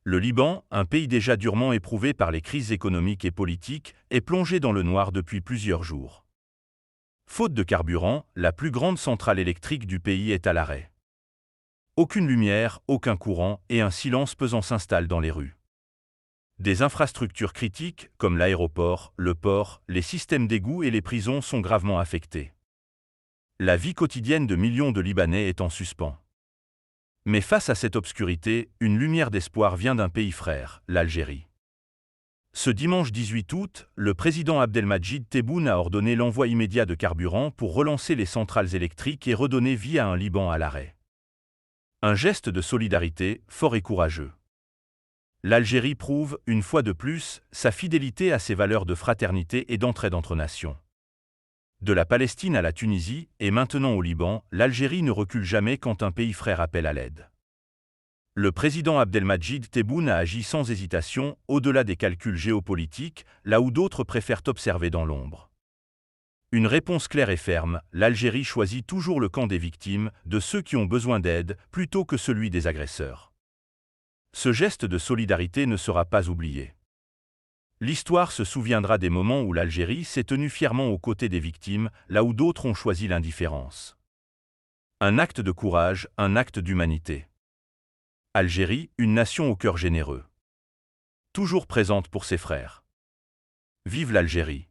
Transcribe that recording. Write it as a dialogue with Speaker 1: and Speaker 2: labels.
Speaker 1: Le Liban, un pays déjà durement éprouvé par les crises économiques et politiques, est plongé dans le noir depuis plusieurs jours. Faute de carburant, la plus grande centrale électrique du pays est à l'arrêt. Aucune lumière, aucun courant et un silence pesant s'installent dans les rues. Des infrastructures critiques, comme l'aéroport, le port, les systèmes d'égouts et les prisons sont gravement affectés. La vie quotidienne de millions de Libanais est en suspens. Mais face à cette obscurité, une lumière d'espoir vient d'un pays frère, l'Algérie. Ce dimanche 18 août, le président Abdelmadjid Tebboune a ordonné l'envoi immédiat de carburant pour relancer les centrales électriques et redonner vie à un Liban à l'arrêt. Un geste de solidarité fort et courageux. L'Algérie prouve, une fois de plus, sa fidélité à ses valeurs de fraternité et d'entraide entre nations. De la Palestine à la Tunisie, et maintenant au Liban, l'Algérie ne recule jamais quand un pays frère appelle à l'aide. Le président Abdelmadjid Tebboune a agi sans hésitation, au-delà des calculs géopolitiques, là où d'autres préfèrent observer dans l'ombre. Une réponse claire et ferme, l'Algérie choisit toujours le camp des victimes, de ceux qui ont besoin d'aide, plutôt que celui des agresseurs. Ce geste de solidarité ne sera pas oublié. L'histoire se souviendra des moments où l'Algérie s'est tenue fièrement aux côtés des victimes, là où d'autres ont choisi l'indifférence. Un acte de courage, un acte d'humanité. Algérie, une nation au cœur généreux. Toujours présente pour ses frères. Vive l'Algérie!